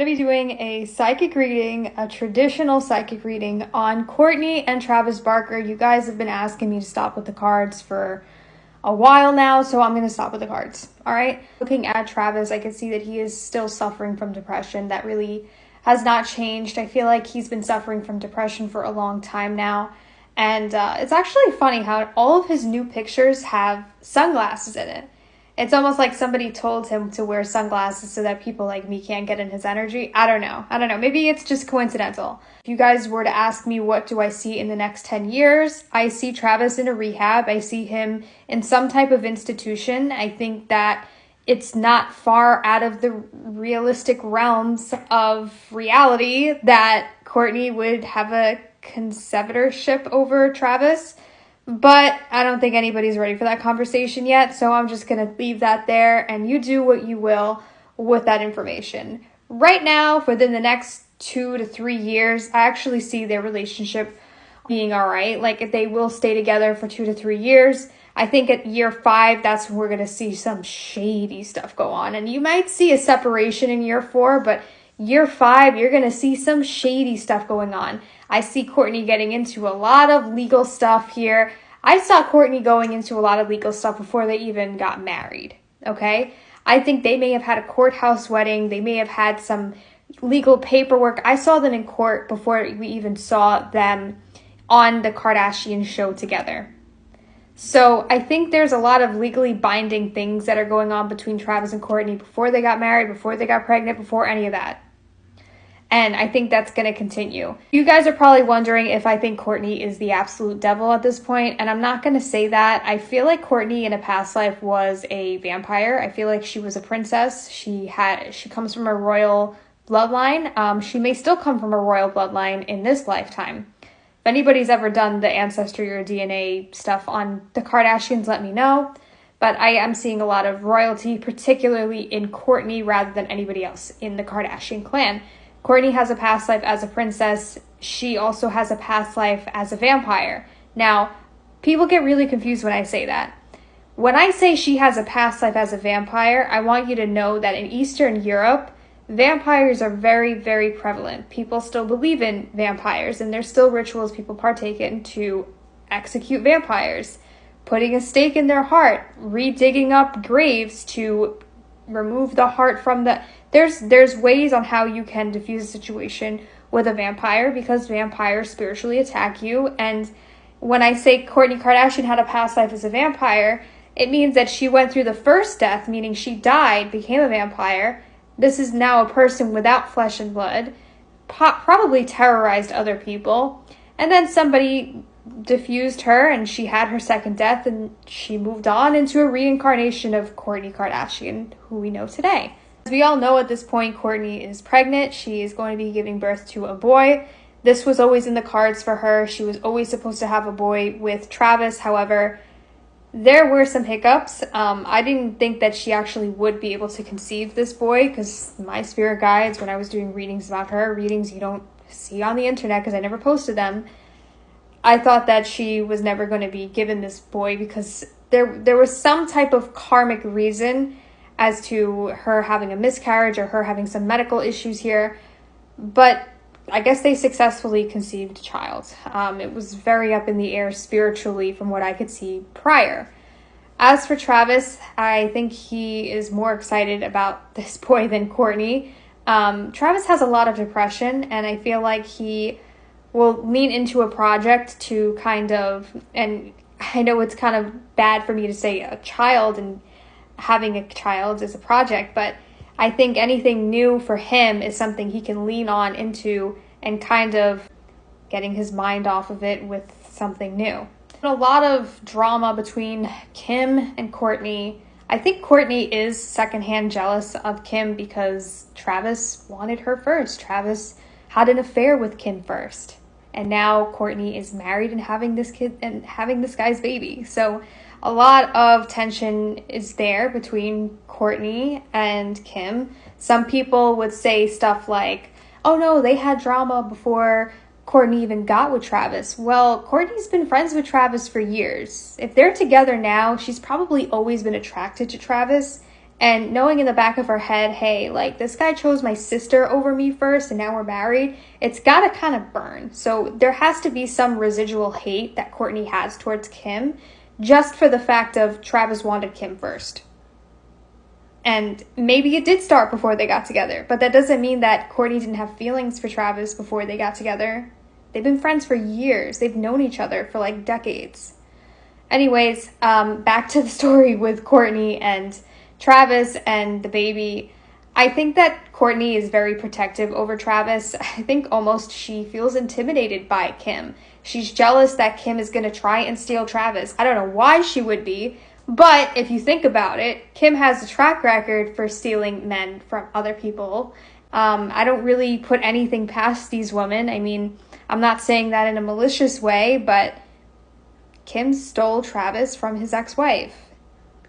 I'm going to be doing a psychic reading, a traditional psychic reading on Kourtney and TravisBarker. You guys have been asking me to stop with the cards for a while now, so I'm going to stop with the cards. All right. Looking at Travis, I can see that he is still suffering from depression. That really has not changed. I feel like he's been suffering from depression for a long time now. And it's actually funny how all of his new pictures have sunglasses in it. It's almost like somebody told him to wear sunglasses so that people like me can't get in his energy. I don't know. Maybe it's just coincidental. If you guys were to ask me what do I see in the next 10 years, I see Travis in a rehab. I see him in some type of institution. I think that it's not far out of the realistic realms of reality that Kourtney would have a conservatorship over Travis. But I don't think anybody's ready for that conversation yet, so I'm just going to leave that there, and you do what you will with that information. Right now, within the next 2 to 3 years, I actually see their relationship being all right. Like, if they will stay together for 2 to 3 years, I think at year 5, that's when we're going to see some shady stuff go on. And you might see a separation in year 4, but year 5, you're going to see some shady stuff going on. I see Kourtney getting into a lot of legal stuff here. I saw Kourtney going into a lot of legal stuff before they even got married, okay? I think they may have had a courthouse wedding. They may have had some legal paperwork. I saw them in court before we even saw them on the Kardashian show together. So I think there's a lot of legally binding things that are going on between Travis and Kourtney before they got married, before they got pregnant, before any of that. And I think that's going to continue. You guys are probably wondering if I think Kourtney is the absolute devil at this point, and I'm not going to say that. I feel like Kourtney in a past life was a vampire. I feel like she was a princess. She comes from a royal bloodline. She may still come from a royal bloodline in this lifetime. If anybody's ever done the ancestry or DNA stuff on the Kardashians, let me know. But I am seeing a lot of royalty, particularly in Kourtney, rather than anybody else in the Kardashian clan. Kourtney has a past life as a princess. She also has a past life as a vampire. Now, people get really confused when I say that. When I say she has a past life as a vampire, I want you to know that in Eastern Europe, vampires are very, very prevalent. People still believe in vampires, and there's still rituals people partake in to execute vampires. Putting a stake in their heart, redigging up graves to remove the heart from the... There's ways on how you can diffuse a situation with a vampire, because vampires spiritually attack you. And when I say Kourtney Kardashian had a past life as a vampire, it means that she went through the first death, meaning she died, became a vampire. This is now a person without flesh and blood, probably terrorized other people. And then somebody diffused her and she had her second death, and she moved on into a reincarnation of Kourtney Kardashian, who we know today. As we all know at this point, Kourtney is pregnant. She is going to be giving birth to a boy. This was always in the cards for her. She was always supposed to have a boy with Travis. However, there were some hiccups. I didn't think that she actually would be able to conceive this boy, because my spirit guides, when I was doing readings about her, readings you don't see on the internet because I never posted them, I thought that she was never going to be given this boy because there was some type of karmic reason as to her having a miscarriage or her having some medical issues here. But I guess they successfully conceived a child. It was very up in the air spiritually from what I could see prior. As for Travis, I think he is more excited about this boy than Kourtney. Travis has a lot of depression, and I feel like he will lean into a project to kind of, and I know it's kind of bad for me to say a child and having a child is a project, but I think anything new for him is something he can lean on into and kind of getting his mind off of it with something new. A lot of drama between Kim and Kourtney. I think Kourtney is secondhand jealous of Kim because Travis wanted her first. Travis had an affair with Kim first. And now Kourtney is married and having this kid and having this guy's baby. So a lot of tension is there between Kourtney and Kim. Some people would say stuff like, oh no, they had drama before Kourtney even got with Travis. Well, Kourtney's been friends with Travis for years. If they're together now, she's probably always been attracted to Travis, And knowing in the back of her head, hey, like, this guy chose my sister over me first and now we're married, it's got to kind of burn. So there has to be some residual hate that Kourtney has towards Kim just for the fact of Travis wanted Kim first. And maybe it did start before they got together, but that doesn't mean that Kourtney didn't have feelings for Travis before they got together. They've been friends for years. They've known each other for like decades. Anyways, back to the story with Kourtney and Travis and the baby. I think that Kourtney is very protective over Travis. I think almost she feels intimidated by Kim. She's jealous that Kim is going to try and steal Travis. I don't know why she would be, but if you think about it, Kim has a track record for stealing men from other people. I don't really put anything past these women. I mean, I'm not saying that in a malicious way, but Kim stole Travis from his ex-wife.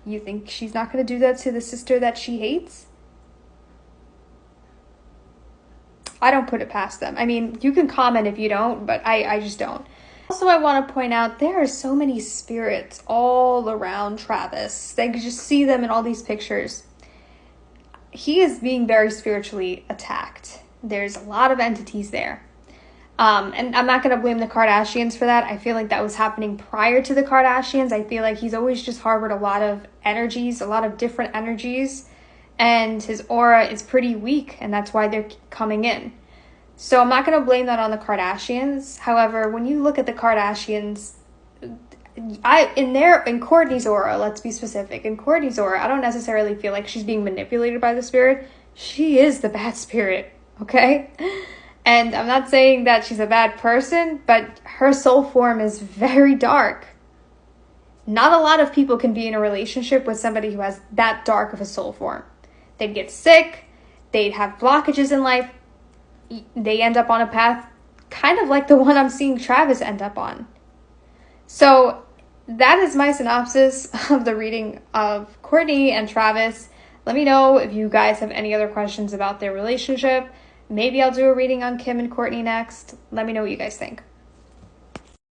You think she's not going to do that to the sister that she hates? I don't put it past them. I mean, you can comment if you don't, but I just don't. Also, I want to point out there are so many spirits all around Travis. They could just see them in all these pictures. He is being very spiritually attacked. There's a lot of entities there. And I'm not going to blame the Kardashians for that. I feel like that was happening prior to the Kardashians. I feel like he's always just harbored a lot of energies, a lot of different energies, and his aura is pretty weak, and that's why they're coming in. So I'm not going to blame that on the Kardashians. However, when you look at the Kardashians, in Kourtney's aura, let's be specific, in Kourtney's aura, I don't necessarily feel like she's being manipulated by the spirit. She is the bad spirit, okay? And I'm not saying that she's a bad person, but her soul form is very dark. Not a lot of people can be in a relationship with somebody who has that dark of a soul form. They'd get sick, they'd have blockages in life, they end up on a path kind of like the one I'm seeing Travis end up on. So that is my synopsis of the reading of Kourtney and Travis. Let me know if you guys have any other questions about their relationship. Maybe I'll do a reading on Kim and Kourtney next. Let me know what you guys think.